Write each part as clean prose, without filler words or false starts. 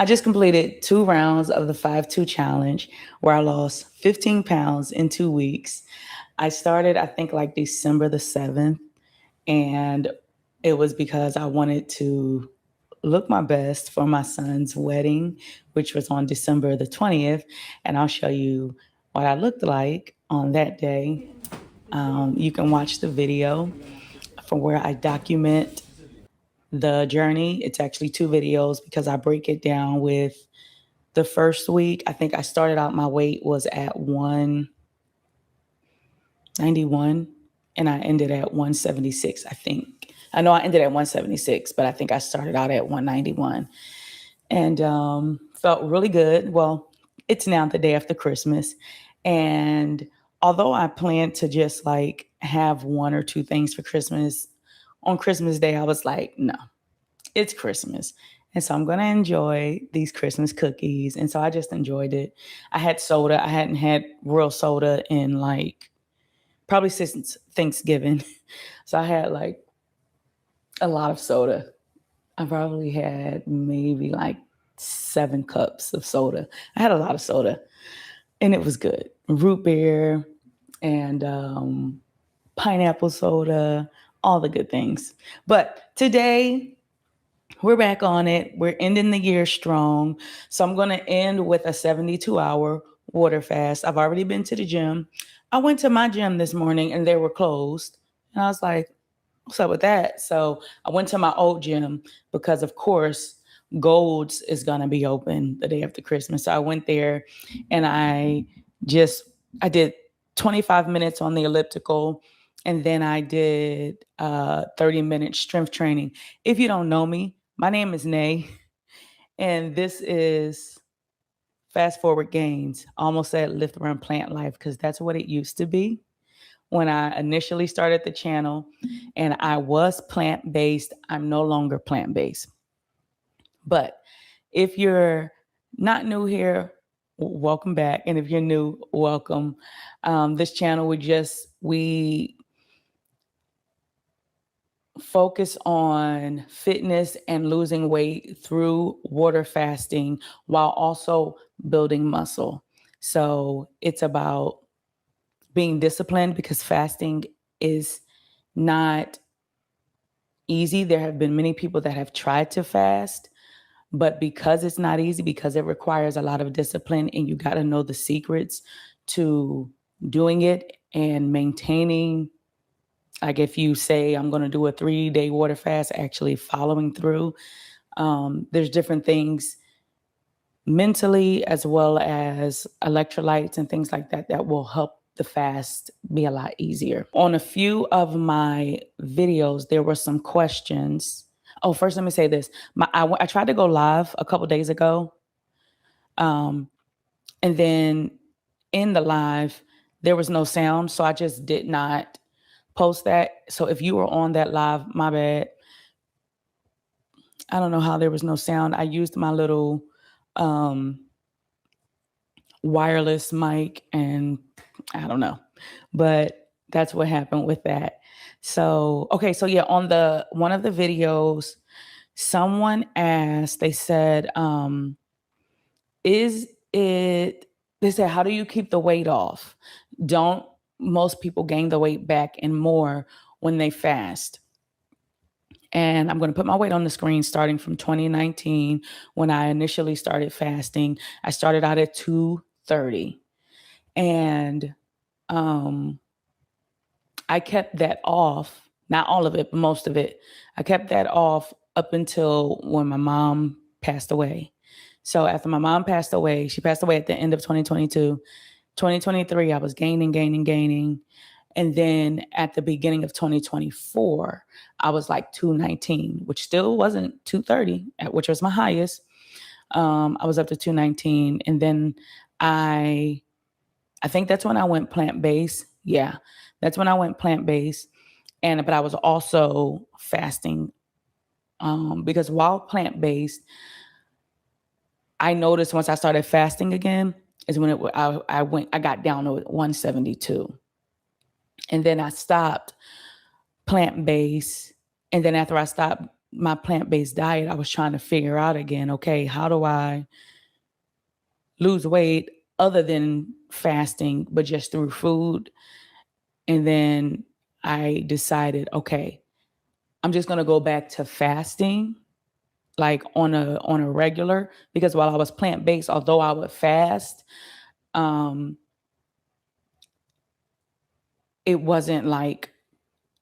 I just completed 2 rounds of the 5-2 challenge where I lost 15 pounds in 2 weeks. I started, I think, like December the 7th, and it was because I wanted to look my best for my son's wedding, which was on December the 20th. And I'll show you what I looked like on that day. You can watch the video from where I document the journey. It's actually 2 videos because I break it down with the first week. I think I started out, my weight was at 191 and I ended at 176, I think. I know I ended at 176, but I think I started out at 191 and felt really good. Well, it's now the day after Christmas. And although I planned to just like have 1 or 2 things for Christmas, on Christmas Day, I was like, no, it's Christmas. And so I'm going to enjoy these Christmas cookies. And so I just enjoyed it. I had soda. I hadn't had real soda in like probably since Thanksgiving. So I had like a lot of soda. I probably had maybe like 7 cups of soda. I had a lot of soda and it was good. Root beer and pineapple soda, all the good things. But today we're back on it. We're ending the year strong. So I'm going to end with a 72-hour water fast. I've already been to the gym. I went to my gym this morning and they were closed. And I was like, what's up with that? So I went to my old gym because, of course, Gold's is going to be open the day after Christmas. So I went there and I did 25 minutes on the elliptical. And then I did 30-minute strength training. If you don't know me, my name is Nay, and this is Fast Forward Gains. Almost said Lift Run Plant Life because that's what it used to be when I initially started the channel. And I was plant-based. I'm no longer plant-based. But if you're not new here, welcome back. And if you're new, welcome. This channel, we focus on fitness and losing weight through water fasting while also building muscle. So it's about being disciplined because fasting is not easy. There have been many people that have tried to fast, but because it's not easy, because it requires a lot of discipline and you got to know the secrets to doing it and maintaining. Like if you say, I'm going to do a 3-day water fast, actually following through, there's different things mentally as well as electrolytes and things like that that will help the fast be a lot easier. On a few of my videos, there were some questions. Oh, first, let me say this. I tried to go live a couple days ago. And then in the live, there was no sound. So I just did not post that. So if you were on that live, my bad. I don't know how there was no sound. I used my little wireless mic and I don't know, but that's what happened with that. So, okay. So yeah, on one of the videos, someone asked, they said, how do you keep the weight off? Don't most people gain the weight back and more when they fast? And I'm going to put my weight on the screen starting from 2019 when I initially started fasting. I started out at 230 and I kept that off, not all of it, but most of it. I kept that off up until when my mom passed away. So after my mom passed away, she passed away at the end of 2022. 2023, I was gaining. And then at the beginning of 2024, I was like 219, which still wasn't 230, which was my highest. I was up to 219. And then I think that's when I went plant-based. Yeah, that's when I went plant-based. But I was also fasting because while plant-based, I noticed once I started fasting again is when I got down to 172. And then I stopped plant-based. And then after I stopped my plant-based diet, I was trying to figure out again, okay, how do I lose weight other than fasting, but just through food? And then I decided, okay, I'm just going to go back to fasting, like on a regular, because while I was plant-based, although I would fast, it wasn't like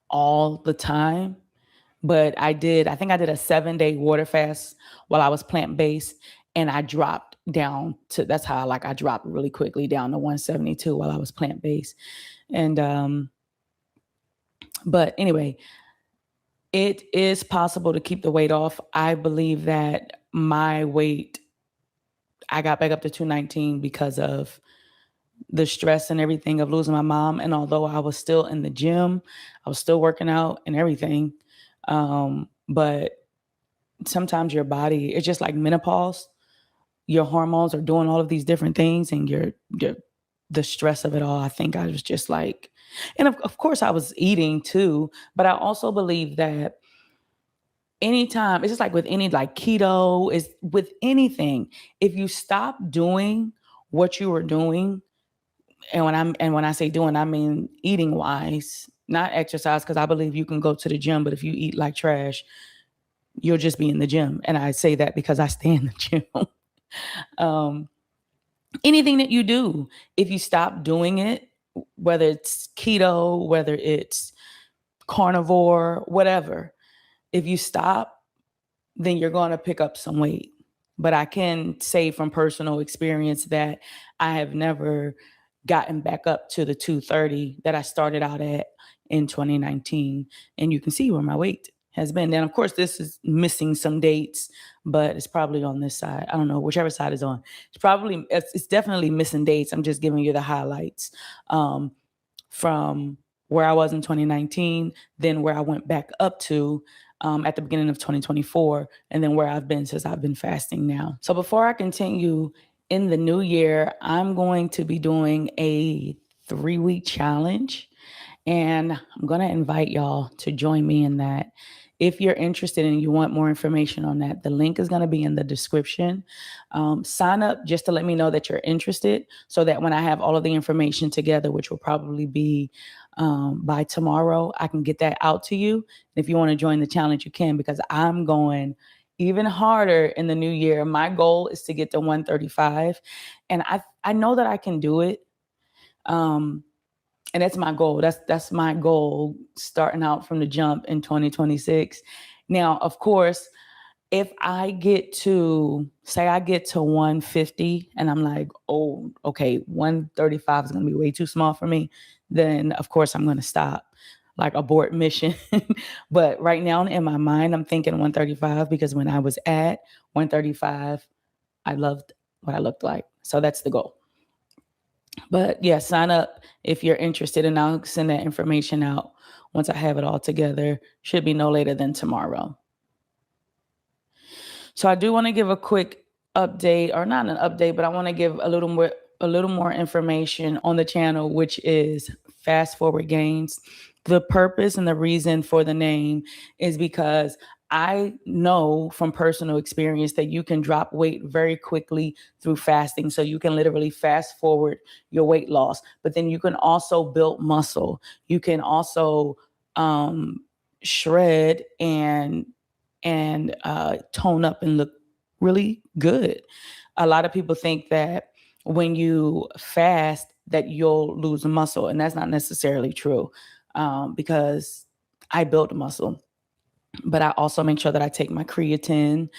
all the time. But I think I did a 7-day water fast while I was plant-based, and I dropped down to, that's how I dropped really quickly down to 172 while I was plant-based. And but anyway, it is possible to keep the weight off. I believe that my weight, I got back up to 219 because of the stress and everything of losing my mom. And although I was still in the gym, I was still working out and everything. But sometimes your body, it's just like menopause. Your hormones are doing all of these different things, and the stress of it all. I think I was just like, and of course I was eating too, but I also believe that anytime, it's just like with any, like keto, is with anything, if you stop doing what you were doing, and when I say doing, I mean eating wise, not exercise, because I believe you can go to the gym, but if you eat like trash, you'll just be in the gym. And I say that because I stay in the gym. Anything that you do, if you stop doing it, whether it's keto, whether it's carnivore, whatever, if you stop, then you're going to pick up some weight. But I can say from personal experience that I have never gotten back up to the 230 that I started out at in 2019. And you can see where my weight has been. And of course, this is missing some dates, but it's probably on this side. I don't know, whichever side is on. It's definitely missing dates. I'm just giving you the highlights from where I was in 2019, then where I went back up to at the beginning of 2024, and then where I've been since I've been fasting now. So before I continue, in the new year, I'm going to be doing a 3-week challenge, and I'm going to invite y'all to join me in that. If you're interested and you want more information on that, the link is going to be in the description. Sign up just to let me know that you're interested, so that when I have all of the information together, which will probably be by tomorrow, I can get that out to you. If you want to join the challenge, you can, because I'm going even harder in the new year. My goal is to get to 135, and I know that I can do it. And that's my goal. That's my goal starting out from the jump in 2026. Now, of course, if I get to, say I get to 150 and I'm like, oh, okay, 135 is going to be way too small for me, then of course I'm going to stop, like abort mission. But right now in my mind, I'm thinking 135, because when I was at 135, I loved what I looked like. So that's the goal. But yeah, sign up if you're interested, and I'll send that information out once I have it all together. Should be no later than tomorrow. So I do want to give a quick update, or not an update, but I want to give a little more information on the channel, which is Fast Forward Gains. The purpose and the reason for the name is because I know from personal experience that you can drop weight very quickly through fasting. So you can literally fast forward your weight loss, but then you can also build muscle. You can also shred and tone up and look really good. A lot of people think that when you fast that you'll lose muscle, and that's not necessarily true, because I build muscle. But I also make sure that I take my creatine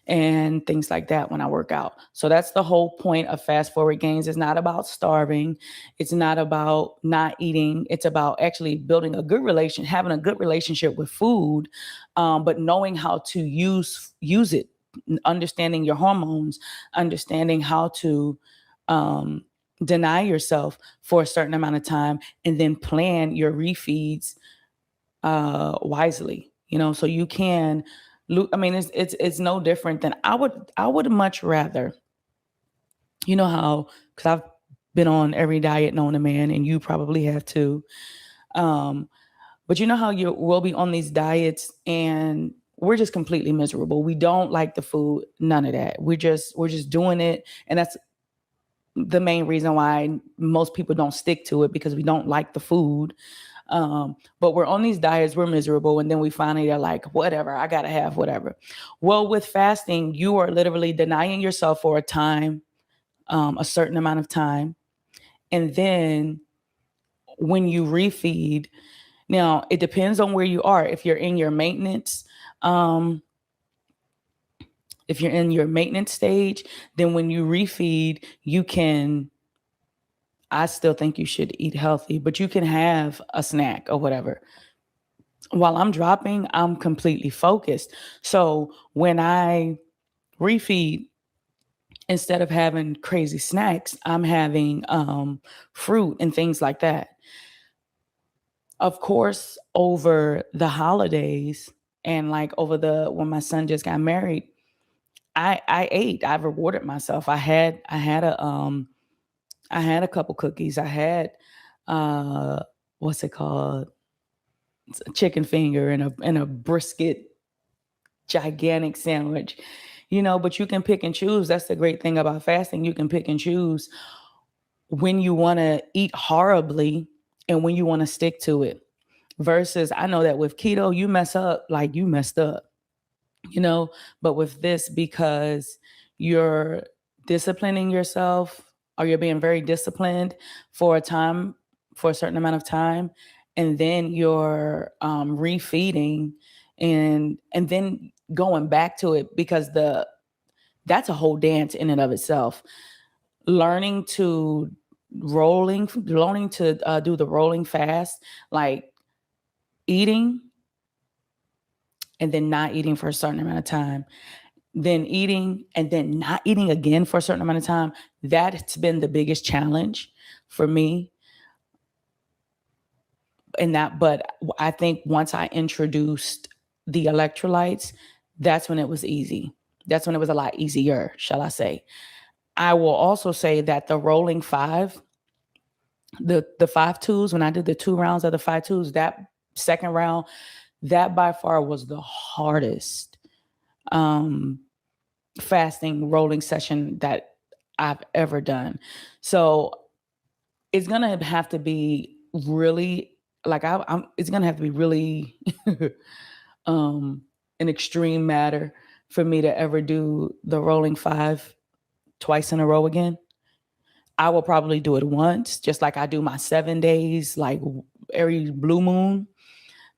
and things like that when I work out. So that's the whole point of Fast Forward Gains. It's not about starving. It's not about not eating. It's about actually building having a good relationship with food, but knowing how to use it, understanding your hormones, understanding how to deny yourself for a certain amount of time, and then plan your refeeds wisely. So you can, I mean, it's no different than I would much rather, how, because I've been on every diet known to man, and you probably have too. But you know how you will be on these diets and we're just completely miserable. We don't like the food, none of that. We're just doing it. And that's the main reason why most people don't stick to it, because we don't like the food. But we're on these diets, we're miserable. And then we finally are like, whatever, I got to have whatever. Well, with fasting, you are literally denying yourself for a time, a certain amount of time. And then when you refeed, now it depends on where you are. If you're in your maintenance, if you're in your maintenance stage, then when you refeed, you can, I still think you should eat healthy, but you can have a snack or whatever. While I'm dropping, I'm completely focused. So when I refeed, instead of having crazy snacks, I'm having fruit and things like that. Of course, over the holidays and like over when my son just got married, I ate. I rewarded myself. I had a couple cookies. I had what's it called? It's a chicken finger and a brisket gigantic sandwich. But you can pick and choose. That's the great thing about fasting. You can pick and choose when you want to eat horribly and when you want to stick to it. Versus, I know that with keto, you mess up, like you messed up, but with this, because you're disciplining yourself, or you're being very disciplined for a certain amount of time, and then you're refeeding and then going back to it, because that's a whole dance in and of itself. Learning to do the rolling fast, like eating and then not eating for a certain amount of time, then eating and then not eating again for a certain amount of time. That's been the biggest challenge for me. But I think once I introduced the electrolytes, that's when it was easy. That's when it was a lot easier, shall I say. I will also say that the rolling five, the 5-2s, when I did the 2 rounds of the 5-2s, that second round, that by far was the hardest fasting rolling session that I've ever done. So it's gonna have to be really it's gonna have to be really an extreme matter for me to ever do the rolling 5 twice in a row again. I will probably do it once, just like I do my 7 days, like every blue moon,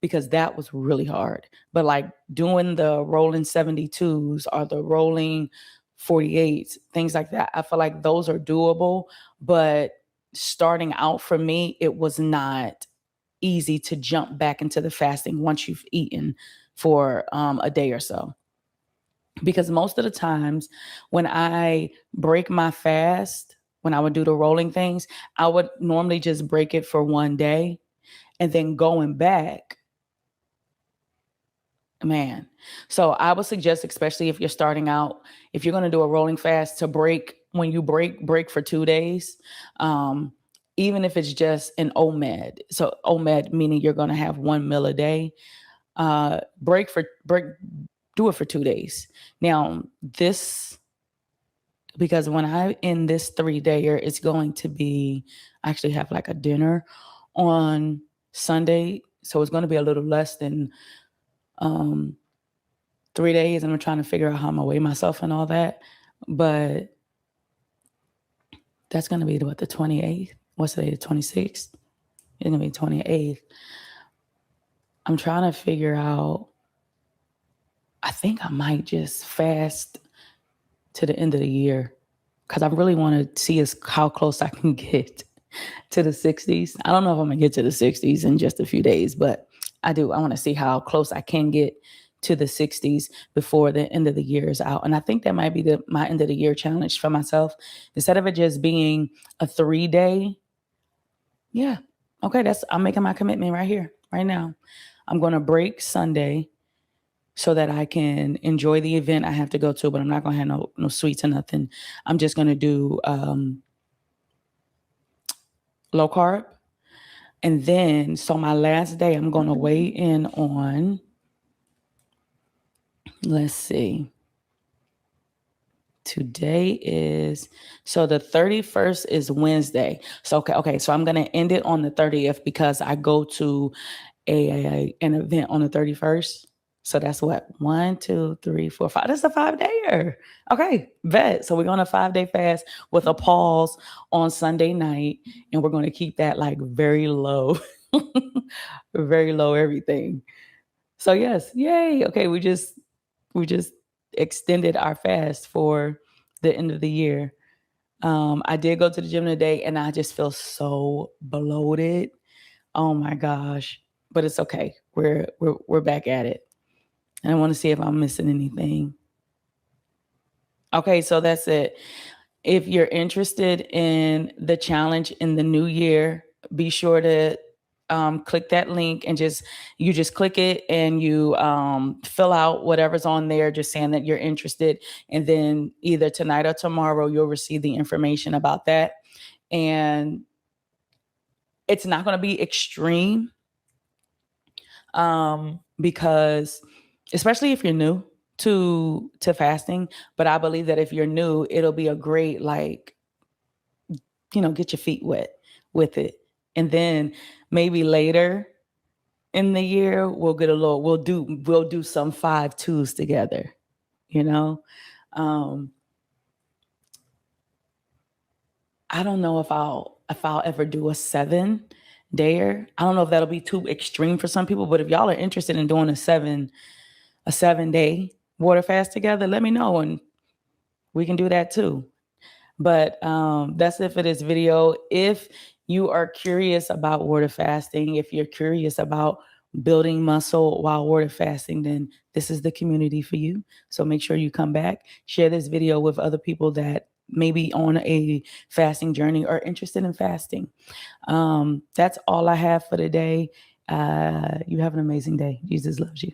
because that was really hard. But like doing the rolling 72s or the rolling 48s, things like that, I feel like those are doable. But starting out for me, it was not easy to jump back into the fasting once you've eaten for a day or so. Because most of the times when I break my fast, when I would do the rolling things, I would normally just break it for one day, and then going back, man. So I would suggest, especially if you're starting out, if you're going to do a rolling fast, to break, when you break for 2 days. Even if it's just an OMAD. So OMAD meaning you're going to have 1 meal a day. Do it for 2 days. Now because when I end this 3-dayer, it's going to be, I actually have like a dinner on Sunday. So it's going to be a little less than 3 days. And I'm trying to figure out how I'm gonna weigh myself and all that. But that's going to be the 28th. What's today, the 26th? It's going to be 28th. I'm trying to figure out, I think I might just fast to the end of the year, because I really want to see how close I can get to the 60s. I don't know if I'm going to get to the 60s in just a few days, but I do. I want to see how close I can get to the 60s before the end of the year is out. And I think that might be my end of the year challenge for myself. Instead of it just being a 3-day, yeah, okay, I'm making my commitment right here, right now. I'm going to break Sunday so that I can enjoy the event I have to go to, but I'm not going to have no sweets or nothing. I'm just going to do low carb. And then, so my last day, I'm going to weigh in on let's see. Today is, so the 31st is Wednesday. So, okay. So I'm going to end it on the 30th because I go to an event on the 31st. So that's what? 1, 2, 3, 4, 5. That's a 5-dayer. Okay, bet. So we're going to 5-day fast with a pause on Sunday night. And we're going to keep that like very low, very low everything. So yes, yay. Okay, we just extended our fast for the end of the year. I did go to the gym today and I just feel so bloated. Oh my gosh. But it's okay. We're back at it. And I want to see if I'm missing anything. Okay, so that's it. If you're interested in the challenge in the new year, be sure to click that link and you just click it and you fill out whatever's on there, just saying that you're interested. And then either tonight or tomorrow, you'll receive the information about that. And it's not going to be extreme because especially if you're new to fasting, but I believe that if you're new, it'll be a great, like, get your feet wet with it. And then maybe later in the year, we'll do some 5-2s together, I don't know if I'll ever do a 7-dayer. I don't know if that'll be too extreme for some people, but if y'all are interested in doing a 7-day water fast together, let me know and we can do that too. But that's it for this video. If you are curious about water fasting, if you're curious about building muscle while water fasting, then this is the community for you. So make sure you come back, share this video with other people that may be on a fasting journey or interested in fasting. That's all I have for today. You have an amazing day. Jesus loves you.